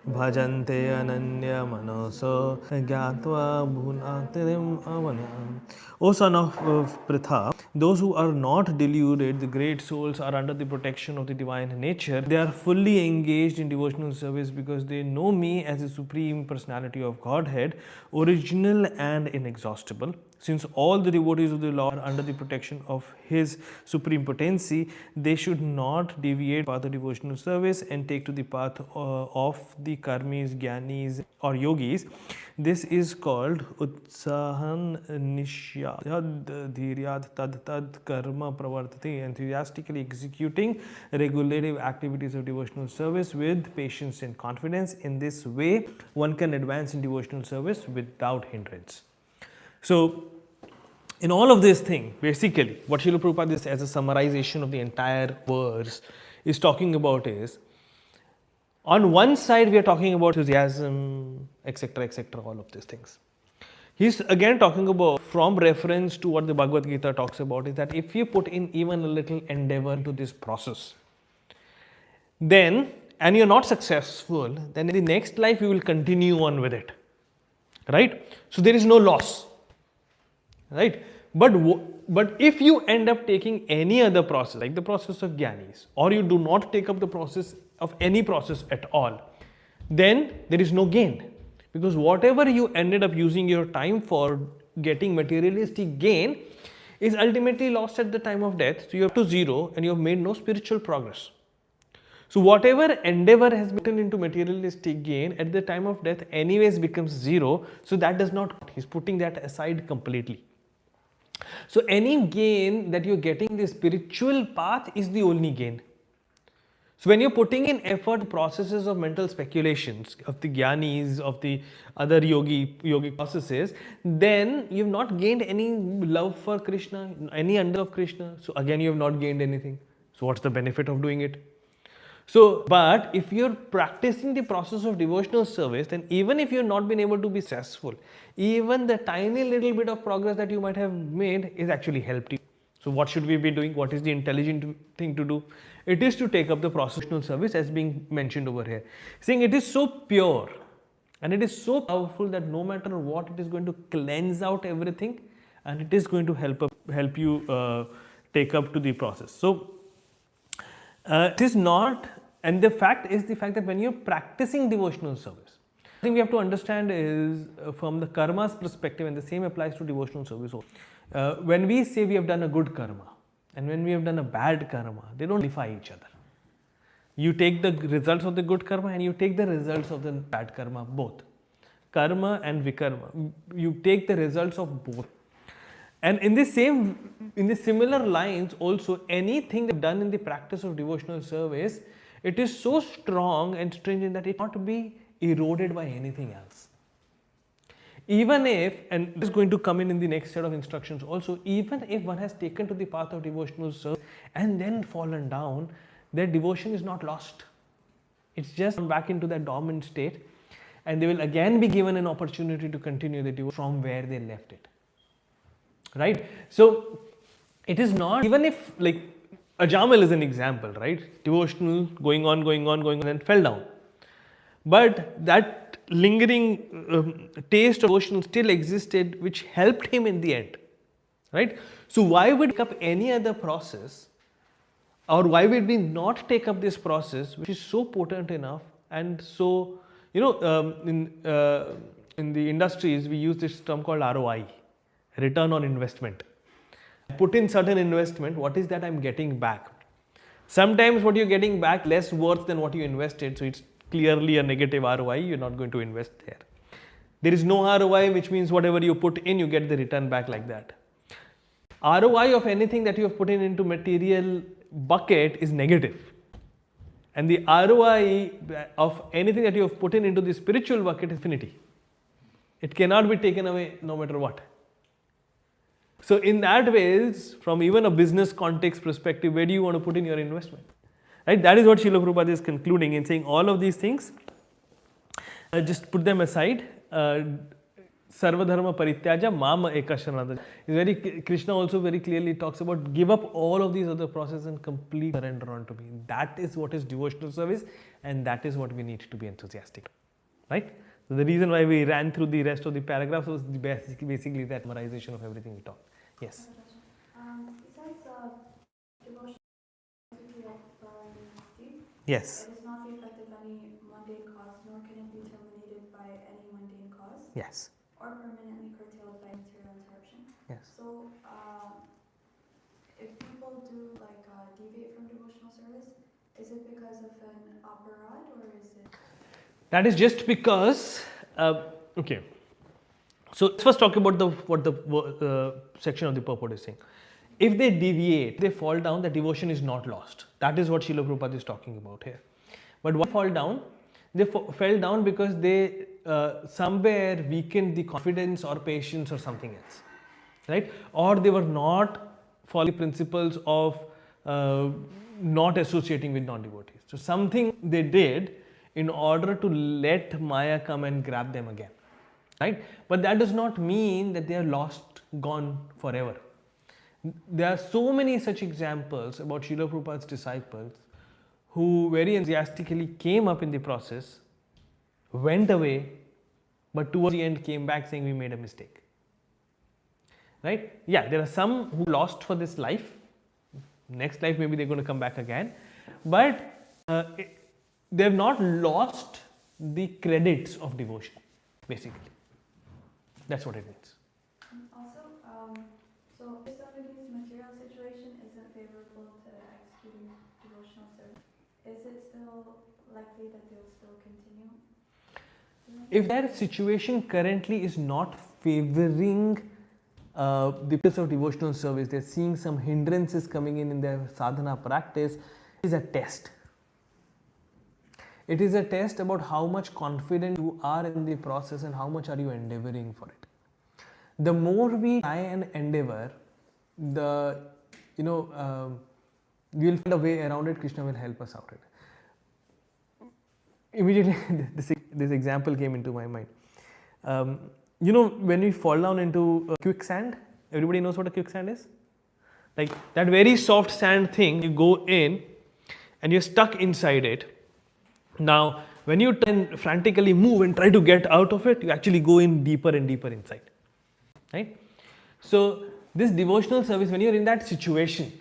भजन्ते अनन्यमनसो ज्ञात्वा भुनातिम् अवनम्. O son of Pritha, those who are not deluded, the great souls, are under the protection of the divine nature. They are fully engaged in devotional service because they know me as the Supreme Personality of Godhead, original and inexhaustible. Since all the devotees of the Lord are under the protection of His supreme potency, they should not deviate from the devotional service and take to the path of the karmis, jnanis, or yogis. This is called utsahan nishyad dhiryad tad tad karma pravartati, enthusiastically executing regulative activities of devotional service with patience and confidence. In this way, one can advance in devotional service without hindrance. So, in all of this thing, basically, what Srila Prabhupada is, as a summarization of the entire verse, is talking about is, on one side we are talking about enthusiasm, etc., etc., all of these things. He's again talking about, from reference to what the Bhagavad Gita talks about, is that if you put in even a little endeavor into this process, then, and you're not successful, then in the next life you will continue on with it. Right? So there is no loss. Right? But if you end up taking any other process, like the process of jnanis, or you do not take up the process of any process at all, then there is no gain. Because whatever you ended up using your time for getting materialistic gain is ultimately lost at the time of death. So you have to zero and you have made no spiritual progress. So whatever endeavor has been into materialistic gain at the time of death anyways becomes zero. So that does not, he's putting that aside completely. So any gain that you're getting in the spiritual path is the only gain. So when you're putting in effort processes of mental speculations, of the jnanis, of the other yogic processes, then you've not gained any love for Krishna, any under of Krishna. So again you have not gained anything. So what's the benefit of doing it? So, but if you're practicing the process of devotional service, then even if you've not been able to be successful, even the tiny little bit of progress that you might have made is actually helped you. So what should we be doing? What is the intelligent thing to do? It is to take up the processional service as being mentioned over here. Saying it is so pure and it is so powerful that no matter what, it is going to cleanse out everything and it is going to help you take up to the process. So it is not, and the fact is the fact that when you're practicing devotional service, I think we have to understand is from the karma's perspective, and the same applies to devotional service also. When we say we have done a good karma and when we have done a bad karma, they don't nullify each other. You take the results of the good karma and you take the results of the bad karma, both. Karma and vikarma. You take the results of both. And in the similar lines also, anything done in the practice of devotional service, it is so strong and stringent that it cannot be eroded by anything else. Even if, and this is going to come in the next set of instructions also, even if one has taken to the path of devotional service and then fallen down, their devotion is not lost. It's just back into that dormant state and they will again be given an opportunity to continue the devotion from where they left it. Right? So it is not, even if like Ajamal is an example, right? Devotional, going on and fell down. But that lingering taste of devotion still existed, which helped him in the end, right? So why would we take up any other process, or why would we not take up this process, which is so potent enough and so, in the industries we use this term called ROI, return on investment. Put in certain investment, what is that I'm getting back? Sometimes what you're getting back less worth than what you invested, so it's clearly a negative ROI, you're not going to invest there. There is no ROI, which means whatever you put in, you get the return back like that. ROI of anything that you have put in into material bucket is negative. And the ROI of anything that you have put in into the spiritual bucket is infinity. It cannot be taken away no matter what. So in that ways, from even a business context perspective, where do you want to put in your investment? Right? That is what Srila Prabhupada is concluding in saying all of these things. Just put them aside. Sarvadharma parityaja mama ekasharananda. Krishna also very clearly talks about give up all of these other processes and complete surrender unto me. That is what is devotional service, and that is what we need to be enthusiastic. Right? So the reason why we ran through the rest of the paragraphs was basically that summarization of everything we talked. Yes. Besides devotion Yes. it is not the effect of any mundane cause, nor can it be terminated by any mundane cause, Yes. or permanently curtailed by material interruption. Yes. So, if people do deviate from devotional service, is it because of an aparad, or is it? That is just because. Okay. So let's first talk about what the section of the purport is saying. If they deviate, they fall down, the devotion is not lost. That is what Srila Prabhupada is talking about here. But why fall down? They fell down because they somewhere weakened the confidence or patience or something else, right? Or they were not following principles of not associating with non-devotees. So something they did in order to let Maya come and grab them again, right? But that does not mean that they are lost, gone forever. There are so many such examples about Srila Prabhupada's disciples who very enthusiastically came up in the process, went away, but towards the end came back saying we made a mistake. Right? Yeah, there are some who lost for this life. Next life maybe they're going to come back again. But they have not lost the credits of devotion, basically. That's what it means. Also, so if somebody's material situation isn't favorable to executing devotional service, is it still likely that they'll still continue? If their situation currently is not favoring the practice of devotional service, they're seeing some hindrances coming in their sadhana practice, it is a test. It is a test about how much confident you are in the process and how much are you endeavoring for it. The more we try and endeavor, we'll find a way around it. Krishna will help us out. Immediately, this example came into my mind. When we fall down into quicksand, everybody knows what a quicksand is? Like that very soft sand thing, you go in and you're stuck inside it. Now, when you frantically move and try to get out of it, you actually go in deeper and deeper inside. Right? So, this devotional service, when you're in that situation,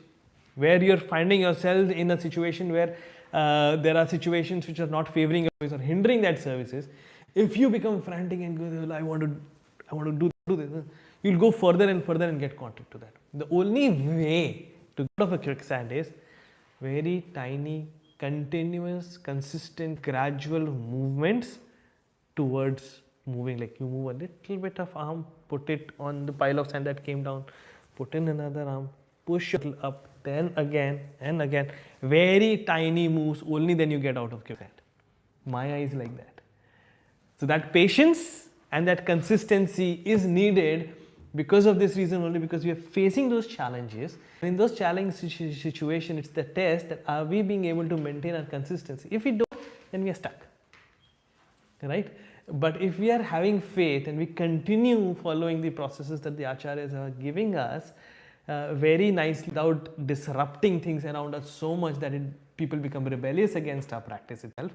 where you're finding yourself in a situation where there are situations which are not favoring your service or hindering that services, if you become frantic and go, I want to do this, you'll go further and further and get caught into that. The only way to get out of a quicksand is very tiny, continuous, consistent, gradual movements towards moving. Like you move a little bit of arm, put it on the pile of sand that came down, put in another arm, push it up, then again and again. Very tiny moves, only then you get out of quicksand. Maya is like that. So that patience and that consistency is needed because of this reason only, because we are facing those challenges. In those challenging situations, it's the test that are we being able to maintain our consistency. If we don't, then we are stuck. Right? But if we are having faith and we continue following the processes that the acharyas are giving us very nicely without disrupting things around us so much that people become rebellious against our practice itself,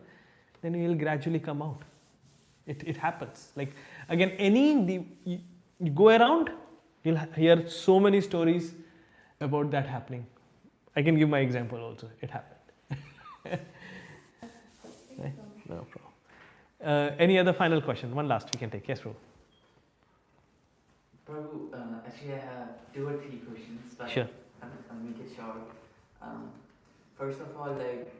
then we will gradually come out. It happens. Like again, you go around, you'll hear so many stories about that happening. I can give my example also. It happened. Right? No problem. Any other final question? One last we can take. Yes, bro. Prabhu, actually I have 2 or 3 questions, but Sure. I'll make it short. First of all, like,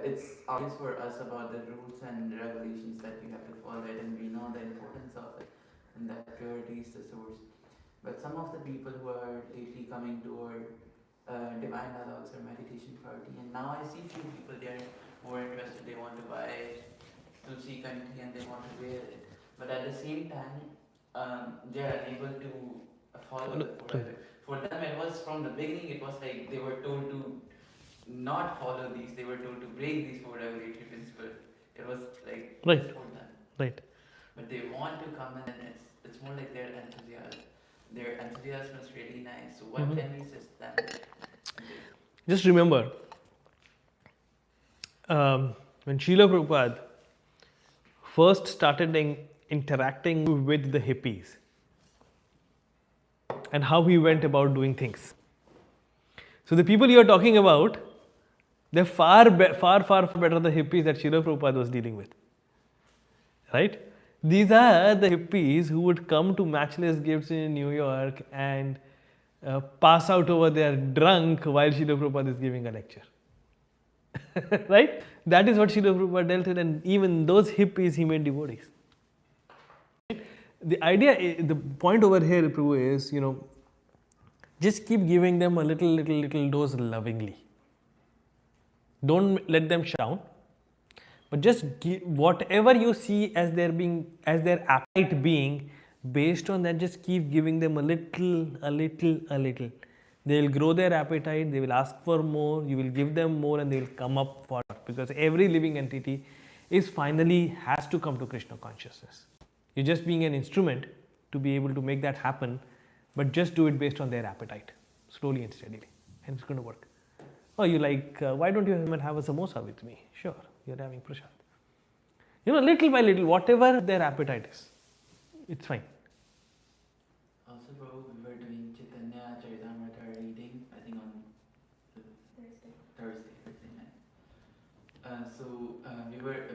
it's obvious for us about the rules and regulations that we have to follow it, and we know the importance of it, and that purity is the source. But some of the people who are lately coming to our divine dialogues or meditation party, and now I see few people there more interested, they want to buy Tulsi Kanti and they want to wear it. But at the same time, they are unable to follow the four. For them, it was from the beginning, it was like they were told to not follow these, they were told to break these 4 regulatory principles. It was like Right. for them. Right. But they want to come in, and it's more like their enthusiasm. Their enthusiasm is really nice. So what can we assist them? Just remember, when Srila Prabhupada first started interacting with the hippies and how he went about doing things. So the people you are talking about, they're far better the hippies that Srila Prabhupada was dealing with. Right? These are the hippies who would come to Matchless Gifts in New York and pass out over there drunk while Srila Prabhupada is giving a lecture. Right? That is what Srila Prabhupada dealt with, and even those hippies he made devotees. The idea, the point over here, Prabhu, is, just keep giving them a little dose lovingly. Don't let them shut down, but just give whatever you see as their appetite being, based on that, just keep giving them a little. They will grow their appetite, they will ask for more, you will give them more, and they will come up for it, because every living entity has to come to Krishna consciousness. You're just being an instrument to be able to make that happen, but just do it based on their appetite, slowly and steadily, and it's going to work. Oh, you like, why don't you have a samosa with me? Sure, you're having prasad. Little by little, whatever their appetite is, it's fine. Also, bro, we were doing Chaitanya Charitamrita reading, I think on Thursday night.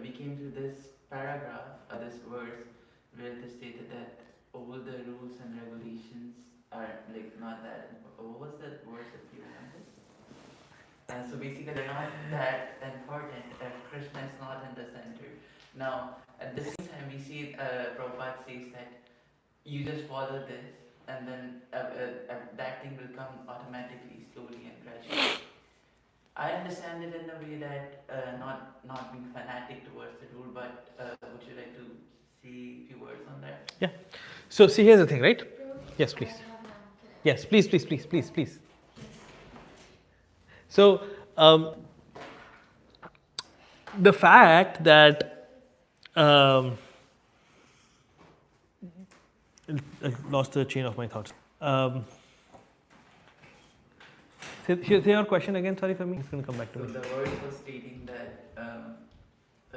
We came to this paragraph, this verse, where it is stated that all the rules and regulations are like not that important. What was that verse if you remember? So basically they're not that important if Krishna is not in the center. Now, at the same time we see Prabhupada says that you just follow this and then that thing will come automatically, slowly and gradually. I understand it in a way that not being fanatic towards the rule, but would you like to see a few words on that? Yeah. So see, here's the thing, right? Yes, please. Yes, please. So the fact that I lost the chain of my thoughts. Say your question again. Sorry for me. It's going to come back to me. So the verse was stating that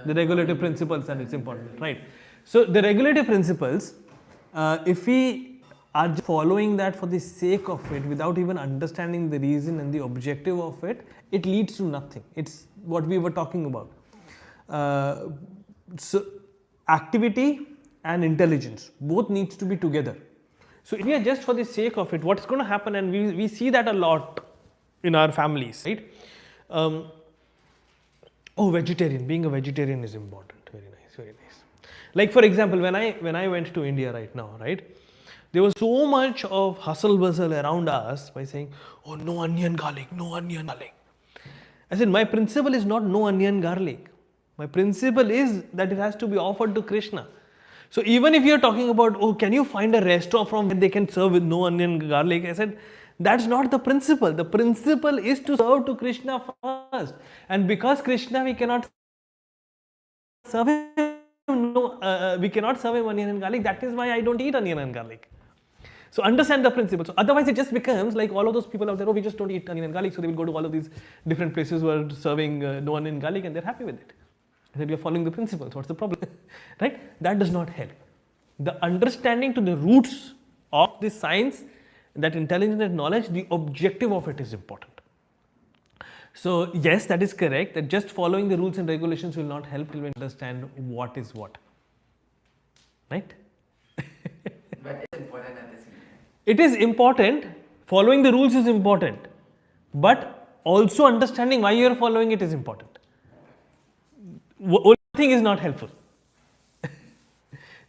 the regulative principles, and it's important, right? So the regulative principles, if we are just following that for the sake of it, without even understanding the reason and the objective of it, it leads to nothing. It's what we were talking about. So activity and intelligence both needs to be together. So if we are just for the sake of it, what's going to happen, and we see that a lot in our families, right? Vegetarian. Being a vegetarian is important. Very nice, very nice. Like for example, when I went to India right now, right? There was so much of hustle bustle around us by saying, oh, no onion garlic, no onion garlic. I said, my principle is not no onion garlic. My principle is that it has to be offered to Krishna. So even if you're talking about, oh, can you find a restaurant from where they can serve with no onion garlic? I said, that's not the principle. The principle is to serve to Krishna first. And because Krishna, we cannot serve him onion and garlic. That is why I don't eat onion and garlic. So understand the principle. So otherwise it just becomes like all of those people out there, oh, we just don't eat onion and garlic. So they will go to all of these different places who are serving no onion and garlic, and they're happy with it. I said, you're following the principles. What's the problem? Right? That does not help. The understanding to the roots of this science, that intelligence and knowledge, the objective of it is important. So, yes, that is correct, that just following the rules and regulations will not help till we understand what is what. Right? But it's important at the same time. It is important, following the rules is important, but also understanding why you are following it is important. Only thing is not helpful.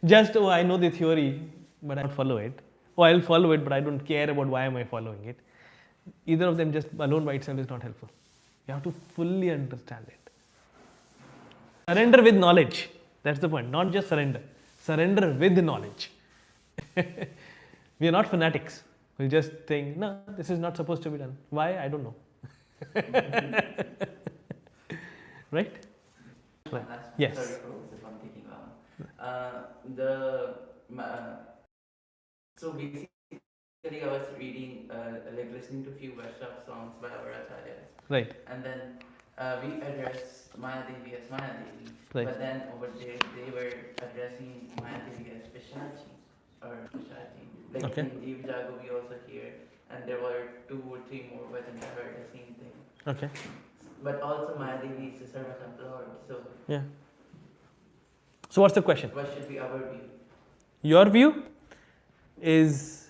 Just, oh, I know the theory, but I don't follow it. Oh, I'll follow it, but I don't care about why am I following it. Either of them just alone by itself is not helpful. You have to fully understand it. Surrender with knowledge. That's the point. Not just surrender. Surrender with knowledge. We are not fanatics. We'll just think, no, this is not supposed to be done. Why? I don't know. Right? Last one. Yes. Sorry if I'm taking long. So basically, I was reading, like listening to a few Vaishnava songs by our acharyas. Right. And then we addressed Maya Devi as Maya Devi. Right. But then over there, they were addressing Maya Devi as Vishnachi or Vishnachi. Like Okay. in Jeev Jago, we also hear, and there were 2 or 3 more bhajans I heard the same thing. Okay. But also Maya Devi is the servant of Lord. So Yeah. So, what's the question? what should be our view? Your view is